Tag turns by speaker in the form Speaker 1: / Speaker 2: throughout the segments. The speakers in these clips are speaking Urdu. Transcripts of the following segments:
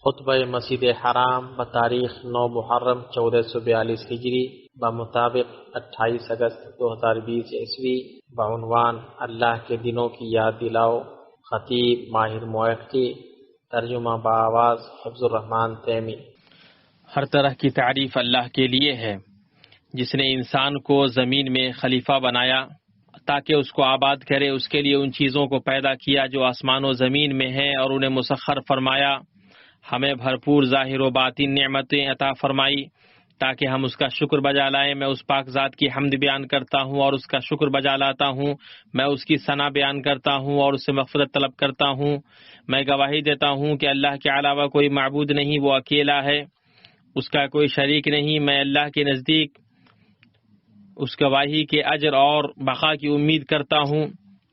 Speaker 1: خطبہ مسجد حرام بتاریخ 9 محرم 1442 ہجری بمطابق 28 اگست 2020 عیسوی بعنوان اللہ کے دنوں کی یاد دلاؤ، خطیب ماہر موقتی، ترجمہ بآواز حفظ الرحمان تیمی۔
Speaker 2: ہر طرح کی تعریف اللہ کے لیے ہے جس نے انسان کو زمین میں خلیفہ بنایا تاکہ اس کو آباد کرے، اس کے لیے ان چیزوں کو پیدا کیا جو آسمان و زمین میں ہیں اور انہیں مسخر فرمایا، ہمیں بھرپور ظاہر و باطن نعمتیں عطا فرمائی تاکہ ہم اس کا شکر بجا لائیں۔ میں اس پاک ذات کی حمد بیان کرتا ہوں اور اس کا شکر بجا لاتا ہوں، میں اس کی ثنا بیان کرتا ہوں اور اس سے مغفرت طلب کرتا ہوں۔ میں گواہی دیتا ہوں کہ اللہ کے علاوہ کوئی معبود نہیں، وہ اکیلا ہے، اس کا کوئی شریک نہیں۔ میں اللہ کے نزدیک اس گواہی کے اجر اور بقا کی امید کرتا ہوں۔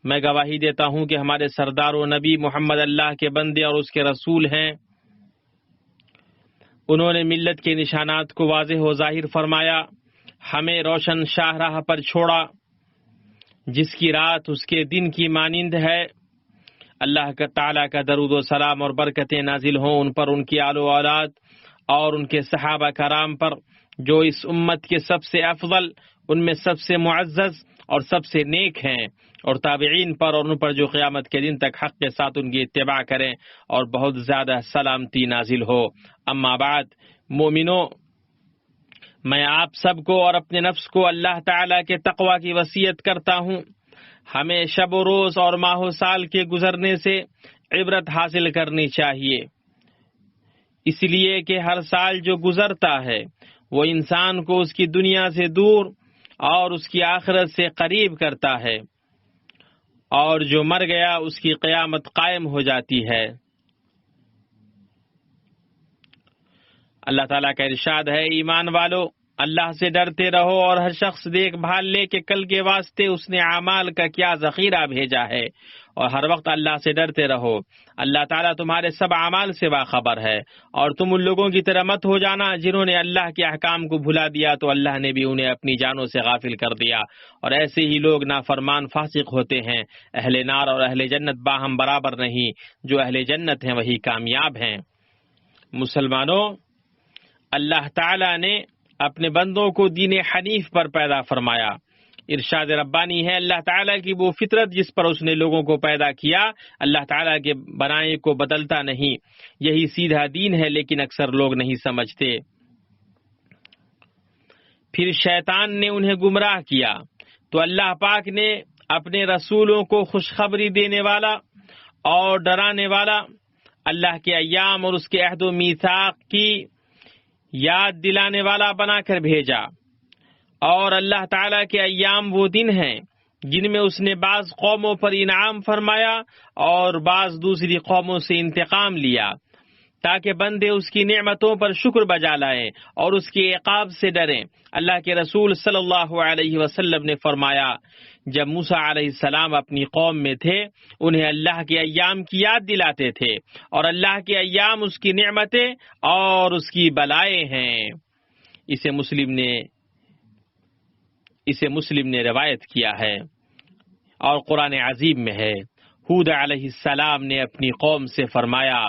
Speaker 2: میں گواہی دیتا ہوں کہ ہمارے سردار و نبی محمد اللہ کے بندے اور اس کے رسول ہیں۔ انہوں نے ملت کے نشانات کو واضح و ظاہر فرمایا، ہمیں روشن شاہ راہ پر چھوڑا جس کی رات اس کے دن کی مانند ہے۔ اللہ کا تعالیٰ کا درود و سلام اور برکتیں نازل ہوں ان پر، ان کی آل و اولاد اور ان کے صحابہ کرام پر جو اس امت کے سب سے افضل، ان میں سب سے معزز اور سب سے نیک ہیں، اور تابعین پر اور ان پر جو قیامت کے دن تک حق کے ساتھ ان کی اتباع کریں، اور بہت زیادہ سلامتی نازل ہو۔ اما بعد، مومنو، میں آپ سب کو اور اپنے نفس کو اللہ تعالیٰ کے تقوی کی وصیت کرتا ہوں۔ ہمیں شب و روز اور ماہ و سال کے گزرنے سے عبرت حاصل کرنی چاہیے، اس لیے کہ ہر سال جو گزرتا ہے وہ انسان کو اس کی دنیا سے دور اور اس کی آخرت سے قریب کرتا ہے، اور جو مر گیا اس کی قیامت قائم ہو جاتی ہے۔ اللہ تعالیٰ کا ارشاد ہے، ایمان والو، اللہ سے ڈرتے رہو اور ہر شخص دیکھ بھال لے کہ کل کے واسطے اس نے اعمال کا کیا ذخیرہ بھیجا ہے، اور ہر وقت اللہ سے ڈرتے رہو۔ اللہ تعالیٰ تمہارے سب اعمال سے باخبر ہے، اور تم ان لوگوں کی طرح مت ہو جانا جنہوں نے اللہ کے احکام کو بھلا دیا تو اللہ نے بھی انہیں اپنی جانوں سے غافل کر دیا، اور ایسے ہی لوگ نافرمان فاسق ہوتے ہیں۔ اہل نار اور اہل جنت باہم برابر نہیں، جو اہل جنت ہیں وہی کامیاب ہیں۔ مسلمانوں، اللہ تعالیٰ نے اپنے بندوں کو دین حنیف پر پیدا فرمایا۔ ارشاد ربانی ہے، اللہ تعالیٰ کی وہ فطرت جس پر اس نے لوگوں کو پیدا کیا، اللہ تعالیٰ کے بنائے کو بدلتا نہیں، یہی سیدھا دین ہے، لیکن اکثر لوگ نہیں سمجھتے۔ پھر شیطان نے انہیں گمراہ کیا تو اللہ پاک نے اپنے رسولوں کو خوشخبری دینے والا اور ڈرانے والا، اللہ کے ایام اور اس کے عہد و میثاق کی یاد دلانے والا بنا کر بھیجا۔ اور اللہ تعالیٰ کے ایام وہ دن ہیں جن میں اس نے بعض قوموں پر انعام فرمایا اور بعض دوسری قوموں سے انتقام لیا، تاکہ بندے اس کی نعمتوں پر شکر بجا لائیں اور اس کے عقاب سے ڈریں۔ اللہ کے رسول صلی اللہ علیہ وسلم نے فرمایا، جب موسیٰ علیہ السلام اپنی قوم میں تھے انہیں اللہ کے ایام کی یاد دلاتے تھے، اور اللہ کے ایام اس کی نعمتیں اور اس کی بلائیں ہیں۔ اسے مسلم نے روایت کیا ہے، اور قرآن عظیم میں ہے۔ ہود علیہ السلام نے اپنی قوم سے فرمایا،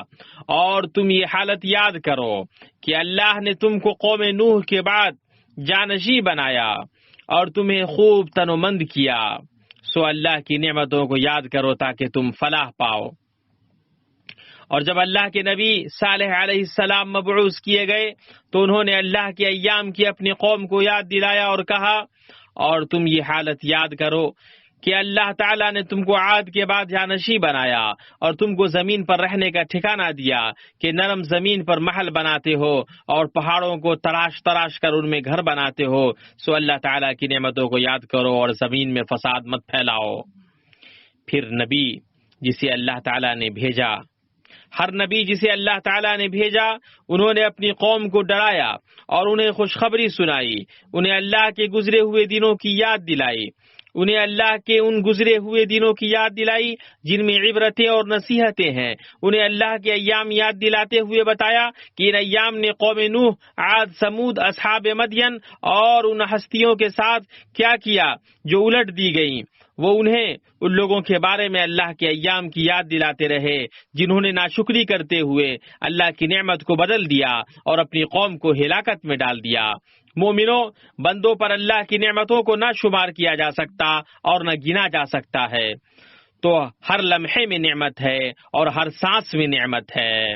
Speaker 2: اور تم یہ حالت یاد کرو کہ اللہ نے تم کو قوم نوح کے بعد جانشین بنایا اور تمہیں خوب تن و مند کیا، سو اللہ کی نعمتوں کو یاد کرو تاکہ تم فلاح پاؤ۔ اور جب اللہ کے نبی صالح علیہ السلام مبعوث کیے گئے تو انہوں نے اللہ کے ایام کی اپنی قوم کو یاد دلایا اور کہا، اور تم یہ حالت یاد کرو کہ اللہ تعالیٰ نے تم کو عاد کے بعد جانشین بنایا اور تم کو زمین پر رہنے کا ٹھکانہ دیا کہ نرم زمین پر محل بناتے ہو اور پہاڑوں کو تراش تراش کر ان میں گھر بناتے ہو، سو اللہ تعالیٰ کی نعمتوں کو یاد کرو اور زمین میں فساد مت پھیلاؤ۔ پھر نبی جسے اللہ تعالیٰ نے بھیجا، ہر نبی جسے اللہ تعالیٰ نے بھیجا، انہوں نے اپنی قوم کو ڈرایا اور انہیں خوشخبری سنائی، انہیں اللہ کے گزرے ہوئے دنوں کی یاد دلائی، انہیں اللہ کے ان گزرے ہوئے دنوں کی یاد دلائی جن میں عبرتیں اور نصیحتیں ہیں، انہیں اللہ کے ایام یاد دلاتے ہوئے بتایا کہ ان ایام نے قوم نوح، عاد، سمود، اصحاب مدین اور ان ہستیوں کے ساتھ کیا کیا جو الٹ دی گئیں، وہ انہیں ان لوگوں کے بارے میں اللہ کے ایام کی یاد دلاتے رہے جنہوں نے ناشکری کرتے ہوئے اللہ کی نعمت کو بدل دیا اور اپنی قوم کو ہلاکت میں ڈال دیا۔ مومنوں، بندوں پر اللہ کی نعمتوں کو نہ شمار کیا جا سکتا اور نہ گنا جا سکتا ہے، تو ہر لمحے میں نعمت ہے اور ہر سانس میں نعمت ہے۔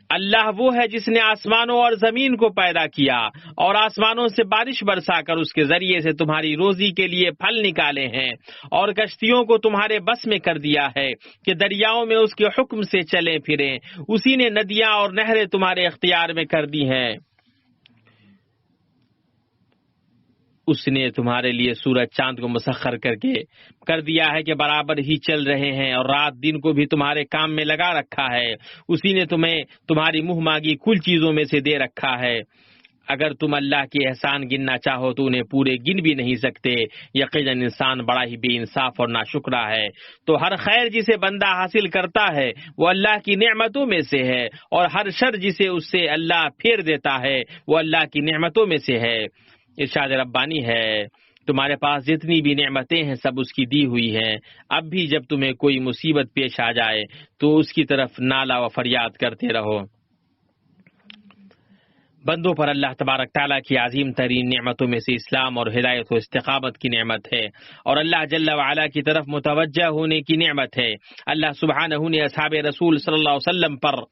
Speaker 2: اللہ وہ ہے جس نے آسمانوں اور زمین کو پیدا کیا اور آسمانوں سے بارش برسا کر اس کے ذریعے سے تمہاری روزی کے لیے پھل نکالے ہیں، اور کشتیوں کو تمہارے بس میں کر دیا ہے کہ دریاؤں میں اس کے حکم سے چلیں پھریں۔ اسی نے ندیاں اور نہریں تمہارے اختیار میں کر دی ہیں۔ اس نے تمہارے لیے سورج چاند کو مسخر کر دیا ہے کہ برابر ہی چل رہے ہیں، اور رات دن کو بھی تمہارے کام میں لگا رکھا ہے۔ اسی نے تمہیں تمہاری منہ مانگی کل چیزوں میں سے دے رکھا ہے۔ اگر تم اللہ کے احسان گننا چاہو تو انہیں پورے گن بھی نہیں سکتے۔ یقیناً انسان بڑا ہی بے انصاف اور ناشکرا ہے۔ تو ہر خیر جسے بندہ حاصل کرتا ہے وہ اللہ کی نعمتوں میں سے ہے، اور ہر شر جسے اس سے اللہ پھیر دیتا ہے وہ اللہ کی نعمتوں میں سے ہے۔ ارشاد ربانی ہے، تمہارے پاس جتنی بھی نعمتیں ہیں سب اس کی دی ہوئی ہیں۔ اب بھی جب تمہیں کوئی مصیبت پیش آ جائے تو اس کی طرف نالا و فریاد کرتے رہو۔ بندوں پر اللہ تبارک تعالیٰ کی عظیم ترین نعمتوں میں سے اسلام اور ہدایت و استقامت کی نعمت ہے، اور اللہ جل وعلا کی طرف متوجہ ہونے کی نعمت ہے۔ اللہ سبحانہ نے اصحاب رسول صلی اللہ علیہ وسلم پر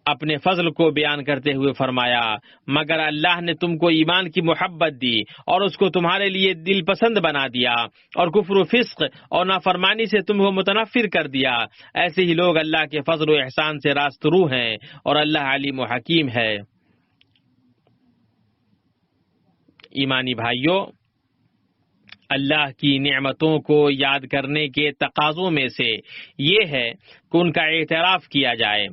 Speaker 2: اپنے فضل کو بیان کرتے ہوئے فرمایا، مگر اللہ نے تم کو ایمان کی محبت دی اور اس کو تمہارے لیے دل پسند بنا دیا، اور کفر و فسق اور نافرمانی سے تم کو متنفر کر دیا۔ ایسے ہی لوگ اللہ کے فضل و احسان سے راست رو ہیں، اور اللہ علیم و حکیم ہے۔ ایمانی بھائیوں، اللہ کی نعمتوں کو یاد کرنے کے تقاضوں میں سے یہ ہے کہ ان کا اعتراف کیا جائے،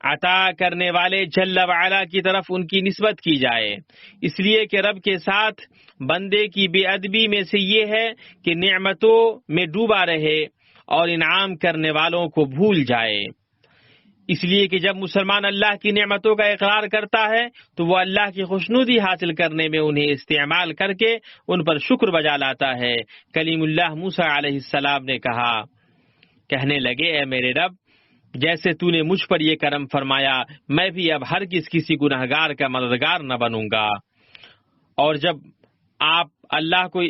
Speaker 2: عطا کرنے والے جل وعلا کی طرف ان کی نسبت کی جائے، اس لیے کہ رب کے ساتھ بندے کی بے ادبی میں سے یہ ہے کہ نعمتوں میں ڈوبا رہے اور انعام کرنے والوں کو بھول جائے۔ اس لیے کہ جب مسلمان اللہ کی نعمتوں کا اقرار کرتا ہے تو وہ اللہ کی خوشنودی حاصل کرنے میں انہیں استعمال کر کے ان پر شکر بجا لاتا ہے۔ کلیم اللہ موسیٰ علیہ السلام نے کہا، کہنے لگے، اے میرے رب، جیسے تو نے مجھ پر یہ کرم فرمایا، میں بھی اب ہرگز کسی گنہگار کا مددگار نہ بنوں گا۔ اور جب آپ اللہ کو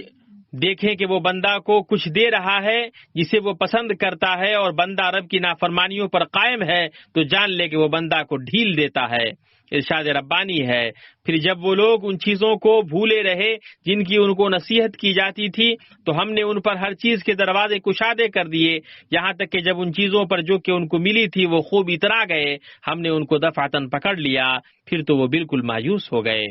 Speaker 2: دیکھیں کہ وہ بندہ کو کچھ دے رہا ہے جسے وہ پسند کرتا ہے، اور بندہ رب کی نافرمانیوں پر قائم ہے، تو جان لے کہ وہ بندہ کو ڈھیل دیتا ہے۔ ارشاد ربانی ہے، پھر جب وہ لوگ ان چیزوں کو بھولے رہے جن کی ان کو نصیحت کی جاتی تھی، تو ہم نے ان پر ہر چیز کے دروازے کشادے کر دیے، یہاں تک کہ جب ان چیزوں پر جو کہ ان کو ملی تھی وہ خوب اترا گئے، ہم نے ان کو دفعتاً پکڑ لیا، پھر تو وہ بالکل مایوس ہو گئے۔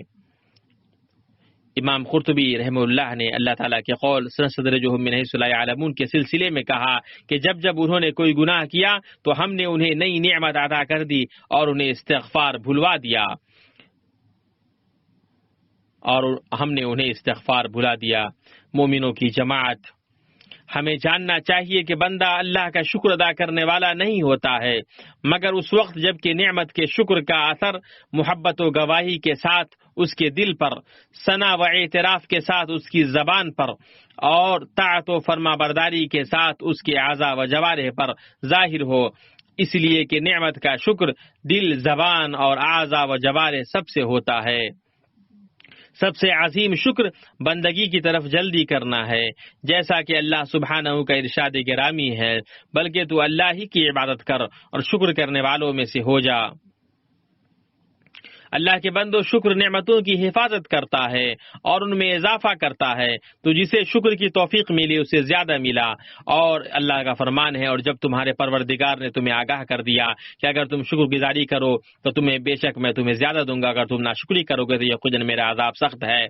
Speaker 2: امام قرطبی رحمہ اللہ نے اللہ تعالیٰ کے قول سنستدرجہم من حیث لا یعلمون کے سلسلے میں کہا کہ جب جب انہوں نے کوئی گناہ کیا تو ہم نے انہیں نئی نعمت عطا کر دی اور انہیں استغفار بھلا دیا۔ مومنوں کی جماعت، ہمیں جاننا چاہیے کہ بندہ اللہ کا شکر ادا کرنے والا نہیں ہوتا ہے مگر اس وقت جب کہ نعمت کے شکر کا اثر محبت و گواہی کے ساتھ اس کے دل پر، ثنا و اعتراف کے ساتھ اس کی زبان پر، اور طاعت و فرما برداری کے ساتھ اس کے اعضاء و جوارح پر ظاہر ہو۔ اس لیے کہ نعمت کا شکر دل، زبان اور اعضاء و جوارح سب سے ہوتا ہے۔ سب سے عظیم شکر بندگی کی طرف جلدی کرنا ہے، جیسا کہ اللہ سبحانہ کا ارشاد گرامی ہے، بلکہ تو اللہ ہی کی عبادت کر اور شکر کرنے والوں میں سے ہو جا۔ اللہ کے بندو، شکر نعمتوں کی حفاظت کرتا ہے اور ان میں اضافہ کرتا ہے، تو جسے شکر کی توفیق ملی اسے زیادہ ملا، اور اللہ کا فرمان ہے، اور جب تمہارے پروردگار نے تمہیں آگاہ کر دیا کہ اگر تم شکر گزاری کرو تو تمہیں بے شک میں تمہیں زیادہ دوں گا، اگر تم ناشکری کرو گے تو یقیناً میرا عذاب سخت ہے۔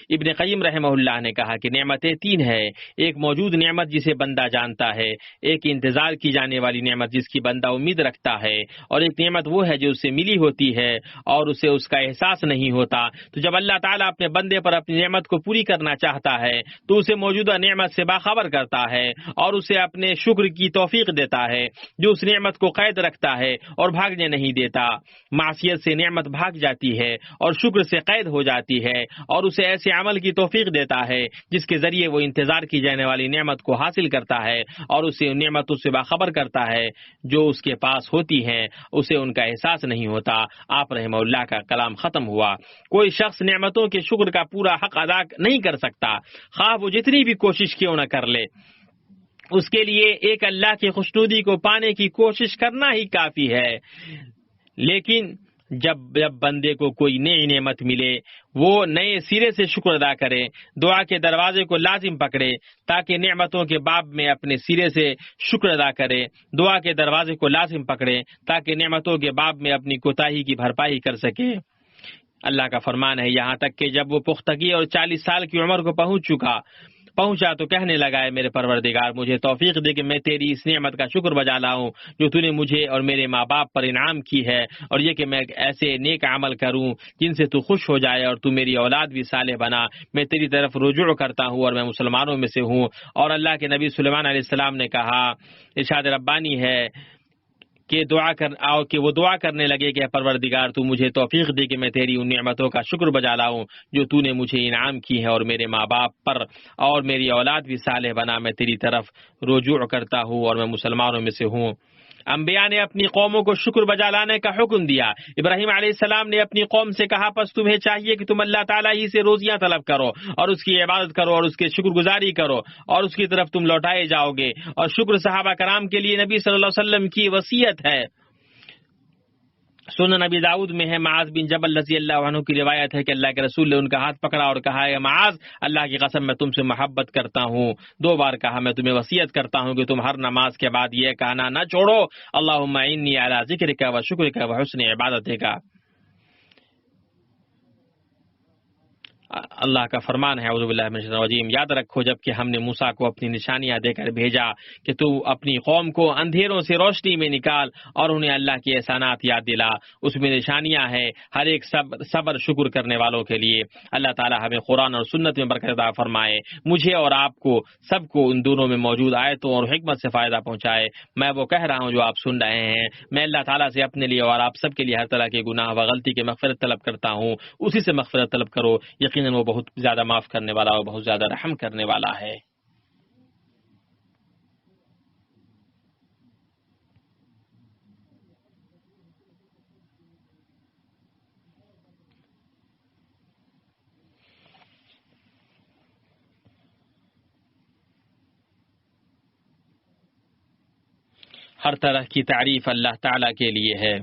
Speaker 2: ابن قیم رحمہ اللہ نے کہا کہ نعمتیں تین ہیں، ایک موجود نعمت جسے بندہ جانتا ہے، ایک انتظار کی جانے والی نعمت جس کی بندہ امید رکھتا ہے، اور ایک نعمت وہ ہے جو اسے ملی ہوتی ہے اور اسے اس کا احساس نہیں ہوتا۔ تو جب اللہ تعالیٰ اپنے بندے پر اپنی نعمت کو پوری کرنا چاہتا ہے تو اسے موجودہ نعمت سے باخبر کرتا ہے اور اسے اپنے شکر کی توفیق دیتا ہے، جو اس نعمت کو قید رکھتا ہے اور بھاگنے نہیں دیتا۔ معصیت سے نعمت بھاگ جاتی ہے اور شکر سے قید ہو جاتی ہے، اور اسے ایسے عمل کی توفیق دیتا ہے جس کے ذریعے وہ انتظار کی جانے والی نعمت کو حاصل کرتا ہے اور اسے ان نعمتوں سے باخبر کرتا ہے جو اس کے پاس ہوتی ہیں، اسے ان کا احساس نہیں ہوتا۔ آپ رحمہ اللہ کا کلام ختم ہوا۔ کوئی شخص نعمتوں کے شکر کا پورا حق ادا نہیں کر سکتا، خواہ وہ جتنی بھی کوشش کیوں نہ کر لے۔ اس کے لیے ایک اللہ کی خوشنودی کو پانے کی کوشش کرنا ہی کافی ہے، لیکن جب بندے کو کوئی نئی نعمت ملے وہ نئے سرے سے شکر ادا کرے، دعا کے دروازے کو لازم پکڑے تاکہ نعمتوں کے باب میں اپنے سرے سے شکر ادا کرے، دعا کے دروازے کو لازم پکڑے تاکہ نعمتوں کے باب میں اپنی کوتاہی کی بھرپائی کر سکے۔ اللہ کا فرمان ہے، یہاں تک کہ جب وہ پختگی اور 40 سال کی عمر کو پہنچا تو کہنے لگا ہے میرے پروردگار مجھے توفیق دے کہ میں تیری اس نعمت کا شکر بجا لاؤں جو تو نے مجھے اور میرے ماں باپ پر انعام کی ہے، اور یہ کہ میں ایسے نیک عمل کروں جن سے تو خوش ہو جائے اور تو میری اولاد بھی صالح بنا۔ میں تیری طرف رجوع کرتا ہوں اور میں مسلمانوں میں سے ہوں۔ اور اللہ کے نبی سلیمان علیہ السلام نے کہا، ارشاد ربانی ہے کہ وہ دعا کرنے لگے کہ پروردگار تو مجھے توفیق دے کہ میں تیری ان نعمتوں کا شکر بجا لاؤں جو تو نے مجھے انعام کی ہے اور میرے ماں باپ پر اور میری اولاد بھی صالح بنا۔ میں تیری طرف رجوع کرتا ہوں اور میں مسلمانوں میں سے ہوں۔ انبیاء نے اپنی قوموں کو شکر بجا لانے کا حکم دیا۔ ابراہیم علیہ السلام نے اپنی قوم سے کہا، پس تمہیں چاہیے کہ تم اللہ تعالیٰ ہی سے روزیاں طلب کرو اور اس کی عبادت کرو اور اس کے شکر گزاری کرو اور اس کی طرف تم لوٹائے جاؤ گے۔ اور شکر صحابہ کرام کے لیے نبی صلی اللہ علیہ وسلم کی وصیت ہے۔ سنن نبی داؤد میں ہے، معاذ بن جبل رضی اللہ عنہ کی روایت ہے کہ اللہ کے رسول نے ان کا ہاتھ پکڑا اور کہا، اے معاذ، اللہ کی قسم میں تم سے محبت کرتا ہوں۔ 2 بار کہا، میں تمہیں وصیت کرتا ہوں کہ تم ہر نماز کے بعد یہ کہنا نہ چھوڑو، اللہم انی علی ذکرک و شکرک و حسن عبادتک۔ اللہ کا فرمان ہے، اعوذ باللہ من الشیطان الرجیم، یاد رکھو جب کہ ہم نے موسیٰ کو اپنی نشانیاں دے کر بھیجا کہ تو اپنی قوم کو اندھیروں سے روشنی میں نکال اور انہیں اللہ کی احسانات یاد دلا۔ اس میں نشانیاں ہیں ہر ایک صبر شکر کرنے والوں کے لیے۔ اللہ تعالی ہمیں قرآن اور سنت میں برکت عطا فرمائے، مجھے اور آپ کو سب کو ان دونوں میں موجود آیتوں اور حکمت سے فائدہ پہنچائے۔ میں وہ کہہ رہا ہوں جو آپ سن رہے ہیں، میں اللہ تعالیٰ سے اپنے لیے اور آپ سب کے لیے ہر طرح کے گناہ و غلطی کی مغفرت طلب کرتا ہوں۔ اسی سے مغفرت طلب کرو، یقیناً وہ بہت زیادہ معاف کرنے والا اور بہت زیادہ رحم کرنے والا ہے۔ ہر طرح کی تعریف اللہ تعالیٰ کے لیے ہے،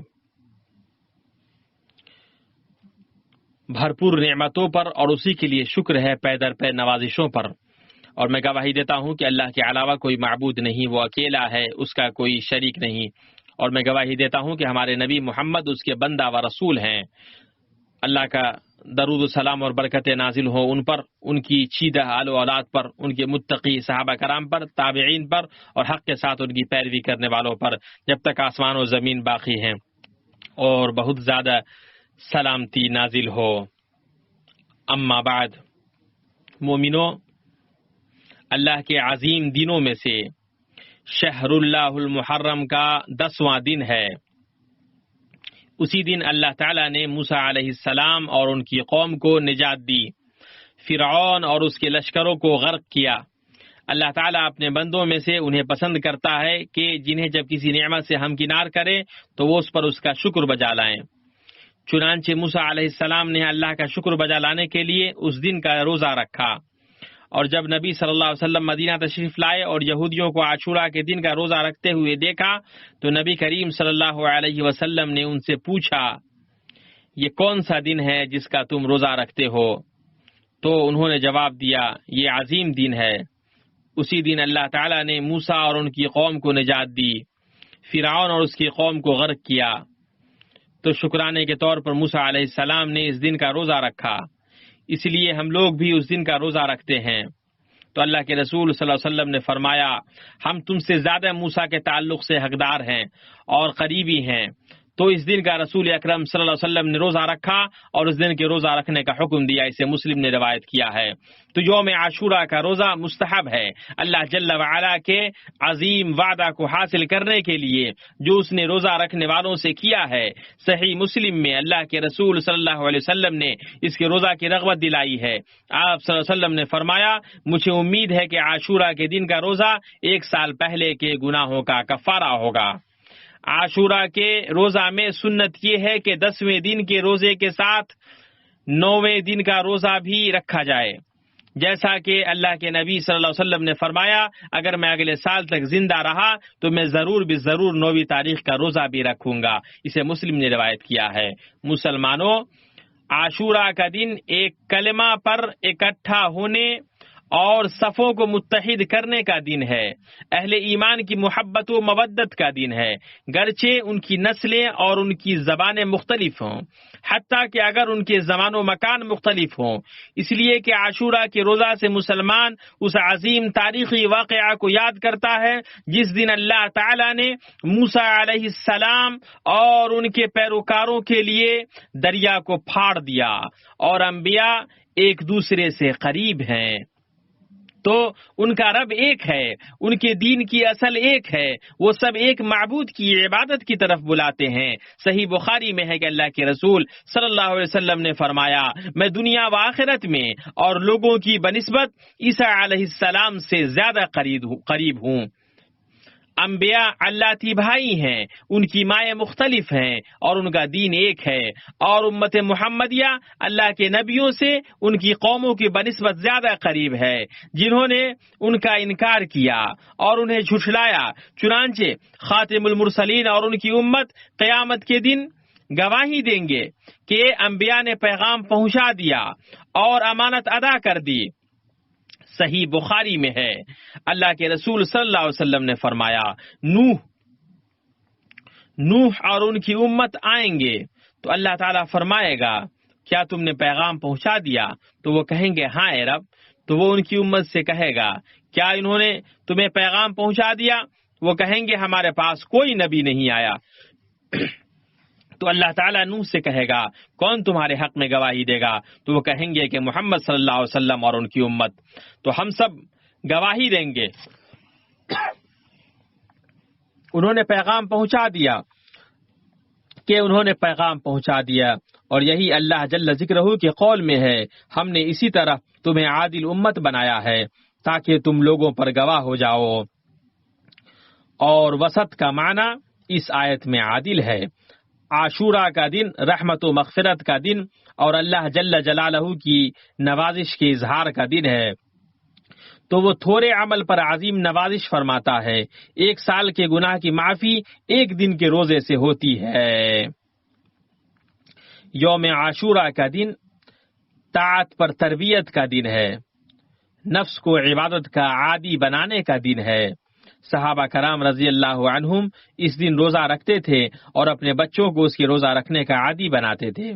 Speaker 2: بھرپور نعمتوں پر، اور اسی کے لیے شکر ہے پے در پے نوازشوں پر۔ اور میں گواہی دیتا ہوں کہ اللہ کے علاوہ کوئی معبود نہیں، وہ اکیلا ہے، اس کا کوئی شریک نہیں۔ اور میں گواہی دیتا ہوں کہ ہمارے نبی محمد اس کے بندہ و رسول ہیں۔ اللہ کا درود و سلام اور برکتیں نازل ہوں ان پر، ان کی چیدہ آل و اولاد پر، ان کے متقی صحابہ کرام پر، تابعین پر، اور حق کے ساتھ ان کی پیروی کرنے والوں پر جب تک آسمان و زمین باقی ہیں، اور بہت زیادہ سلامتی نازل ہو۔ اما بعد، مومنو، اللہ کے عظیم دنوں میں سے شہر اللہ المحرم کا 10واں دن ہے۔ اسی دن اللہ تعالیٰ نے موسیٰ علیہ السلام اور ان کی قوم کو نجات دی، فرعون اور اس کے لشکروں کو غرق کیا۔ اللہ تعالیٰ اپنے بندوں میں سے انہیں پسند کرتا ہے کہ جنہیں جب کسی نعمت سے ہمکنار کرے تو وہ اس پر اس کا شکر بجا لائیں۔ چنانچہ موسیٰ علیہ السلام نے اللہ کا شکر بجا لانے کے لیے اس دن کا روزہ رکھا، اور جب نبی صلی اللہ علیہ وسلم مدینہ تشریف لائے اور یہودیوں کو عاشورہ کے دن کا روزہ رکھتے ہوئے دیکھا تو نبی کریم صلی اللہ علیہ وسلم نے ان سے پوچھا، یہ کون سا دن ہے جس کا تم روزہ رکھتے ہو؟ تو انہوں نے جواب دیا، یہ عظیم دن ہے۔ اسی دن اللہ تعالیٰ نے موسیٰ اور ان کی قوم کو نجات دی، فرعون اور اس کی قوم کو غرق کیا۔ تو شکرانے کے طور پر موسیٰ علیہ السلام نے اس دن کا روزہ رکھا، اس لیے ہم لوگ بھی اس دن کا روزہ رکھتے ہیں۔ تو اللہ کے رسول صلی اللہ علیہ وسلم نے فرمایا، ہم تم سے زیادہ موسیٰ کے تعلق سے حقدار ہیں اور قریبی ہیں، تو اس دن کا رسول اکرم صلی اللہ علیہ وسلم نے روزہ رکھا اور اس دن کے روزہ رکھنے کا حکم دیا. اسے مسلم نے روایت کیا ہے. تو یوم عاشورہ کا روزہ مستحب ہے. اللہ جل وعلا کے عظیم وعدہ کو حاصل کرنے کے لیے جو اس نے روزہ رکھنے والوں سے کیا ہے، صحیح مسلم میں اللہ کے رسول صلی اللہ علیہ وسلم نے اس کے روزہ کی رغبت دلائی ہے. آپ صلی اللہ علیہ وسلم نے فرمایا، مجھے امید ہے کہ عاشورہ کے دن کا روزہ 1 سال پہلے کے گناہوں کا کفارہ ہوگا. عاشورہ کے روزہ میں سنت یہ ہے کہ 10ویں دن کے روزے کے ساتھ 9ویں دن کا روزہ بھی رکھا جائے، جیسا کہ اللہ کے نبی صلی اللہ علیہ وسلم نے فرمایا، اگر میں اگلے سال تک زندہ رہا تو میں ضرور 9ویں تاریخ کا روزہ بھی رکھوں گا. اسے مسلم نے روایت کیا ہے. مسلمانوں، عاشورہ کا دن ایک کلمہ پر اکٹھا ہونے اور صفوں کو متحد کرنے کا دن ہے. اہل ایمان کی محبت و مودت کا دن ہے، گرچہ ان کی نسلیں اور ان کی زبانیں مختلف ہوں، حتیٰ کہ اگر ان کے زمان و مکان مختلف ہوں. اس لیے کہ عاشورہ کے روزہ سے مسلمان اس عظیم تاریخی واقعہ کو یاد کرتا ہے جس دن اللہ تعالی نے موسیٰ علیہ السلام اور ان کے پیروکاروں کے لیے دریا کو پھاڑ دیا، اور انبیاء ایک دوسرے سے قریب ہیں. تو ان کا رب ایک ہے، ان کے دین کی اصل ایک ہے، وہ سب ایک معبود کی عبادت کی طرف بلاتے ہیں. صحیح بخاری میں ہے کہ اللہ کے رسول صلی اللہ علیہ وسلم نے فرمایا، میں دنیا و آخرت میں اور لوگوں کی بنسبت عیسیٰ علیہ السلام سے زیادہ قریب ہوں. انبیاء اللہ بھائی ہیں، ان کی مائیں مختلف ہیں اور ان کا دین ایک ہے، اور امت محمدیہ اللہ کے نبیوں سے ان کی قوموں کی بنسبت زیادہ قریب ہے جنہوں نے ان کا انکار کیا اور انہیں جھٹلایا. چنانچہ خاتم المرسلین اور ان کی امت قیامت کے دن گواہی دیں گے کہ انبیاء نے پیغام پہنچا دیا اور امانت ادا کر دی. صحیح بخاری میں ہے، اللہ کے رسول صلی اللہ علیہ وسلم نے فرمایا، نوح اور ان کی امت آئیں گے تو اللہ تعالیٰ فرمائے گا، کیا تم نے پیغام پہنچا دیا؟ تو وہ کہیں گے، ہاں اے رب. تو وہ ان کی امت سے کہے گا، کیا انہوں نے تمہیں پیغام پہنچا دیا؟ وہ کہیں گے، ہمارے پاس کوئی نبی نہیں آیا. تو اللہ تعالیٰ نوح سے کہے گا، کون تمہارے حق میں گواہی دے گا؟ تو وہ کہیں گے کہ محمد صلی اللہ علیہ وسلم اور ان کی امت. تو ہم سب گواہی دیں گے انہوں نے پیغام پہنچا دیا، کہ انہوں نے پیغام پہنچا دیا. اور یہی اللہ جل ذکرہ کے قول میں ہے، ہم نے اسی طرح تمہیں عادل امت بنایا ہے تاکہ تم لوگوں پر گواہ ہو جاؤ. اور وسط کا معنی اس آیت میں عادل ہے. عاشورہ کا دن رحمت و مغفرت کا دن اور اللہ جل جلالہ کی نوازش کے اظہار کا دن ہے. تو وہ تھوڑے عمل پر عظیم نوازش فرماتا ہے. 1 سال کے گناہ کی معافی 1 دن کے روزے سے ہوتی ہے. یوم عاشورہ کا دن طاعت پر تربیت کا دن ہے، نفس کو عبادت کا عادی بنانے کا دن ہے. صحابہ کرام رضی اللہ عنہم اس دن روزہ رکھتے تھے اور اپنے بچوں کو اس کے روزہ رکھنے کا عادی بناتے تھے.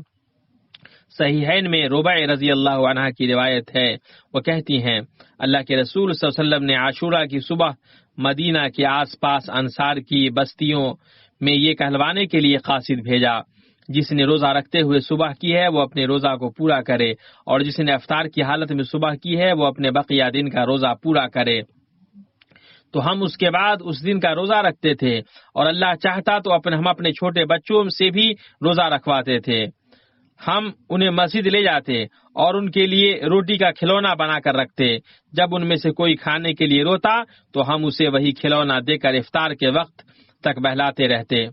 Speaker 2: صحیحین میں ربع رضی اللہ عنہ کی روایت ہے، وہ کہتی ہیں، اللہ کے رسول صلی اللہ علیہ وسلم نے عاشورہ کی صبح مدینہ کے آس پاس انصار کی بستیوں میں یہ کہلوانے کے لیے قاصد بھیجا، جس نے روزہ رکھتے ہوئے صبح کی ہے وہ اپنے روزہ کو پورا کرے، اور جس نے افطار کی حالت میں صبح کی ہے وہ اپنے بقیہ دن کا روزہ پورا کرے. تو ہم اس کے بعد اس دن کا روزہ رکھتے تھے، اور اللہ چاہتا تو ہم اپنے چھوٹے بچوں سے بھی روزہ رکھواتے تھے. ہم انہیں مسجد لے جاتے اور ان کے لیے روٹی کا کھلونا بنا کر رکھتے. جب ان میں سے کوئی کھانے کے لیے روتا تو ہم اسے وہی کھلونا دے کر افطار کے وقت تک بہلاتے رہتے.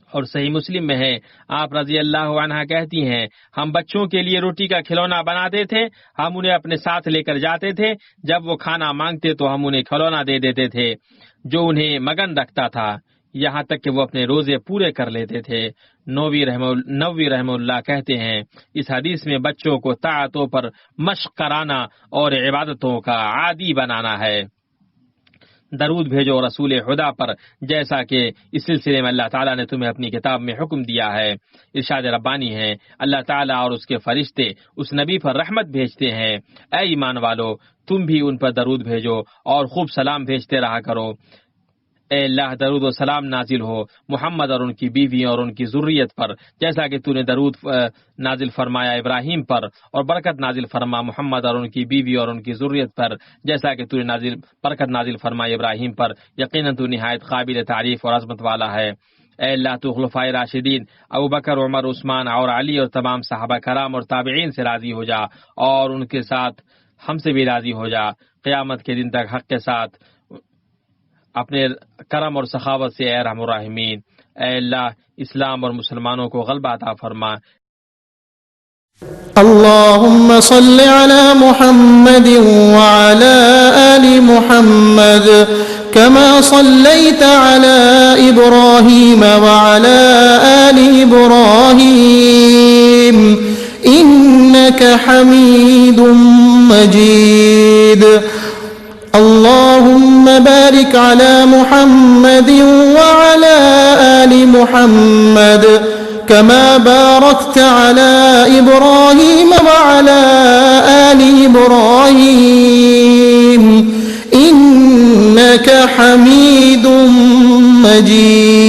Speaker 2: اور صحیح مسلم میں ہے، آپ رضی اللہ عنہ کہتی ہیں، ہم بچوں کے لیے روٹی کا کھلونا بناتے تھے، ہم انہیں اپنے ساتھ لے کر جاتے تھے. جب وہ کھانا مانگتے تو ہم انہیں کھلونا دے دیتے تھے جو انہیں مگن رکھتا تھا، یہاں تک کہ وہ اپنے روزے پورے کر لیتے تھے. نووی رحمہ اللہ کہتے ہیں، اس حدیث میں بچوں کو طاعتوں پر مشق کرانا اور عبادتوں کا عادی بنانا ہے. درود بھیجو رسول خدا پر، جیسا کہ اس سلسلے میں اللہ تعالیٰ نے تمہیں اپنی کتاب میں حکم دیا ہے. ارشاد ربانی ہے، اللہ تعالیٰ اور اس کے فرشتے اس نبی پر رحمت بھیجتے ہیں. اے ایمان والو، تم بھی ان پر درود بھیجو اور خوب سلام بھیجتے رہا کرو. اے اللہ درود و سلام نازل ہو محمد اور ان کی بیوی اور ان کی ذریت پر، جیسا کہ تو نے درود نازل فرمایا ابراہیم پر، اور برکت نازل فرما محمد اور ان کی بیوی اور ان کی ذریت پر، جیسا کہ تو نے برکت نازل فرمایا ابراہیم پر۔ یقیناً تو نہایت قابل تعریف اور عظمت والا ہے۔ اے اللہ تو خلفائے راشدین ابو بکر، عمر، عثمان اور علی اور تمام صحابہ کرام اور تابعین سے راضی ہو جا، اور ان کے ساتھ ہم سے بھی راضی ہو جا قیامت کے دن تک حق کے ساتھ اپنے کرم اور سخاوت سے۔ اے ارحم الراحمین، اے اللہ اسلام اور مسلمانوں کو غلبہ عطا فرما۔
Speaker 3: اللهم صل على محمد وعلى آل محمد كما صليت على إبراهيم وعلى آل إبراهيم إنك حميد مجيد اللهم بارك على محمد وعلى آل محمد كما باركت على إبراهيم وعلى آل إبراهيم إنك حميد مجيد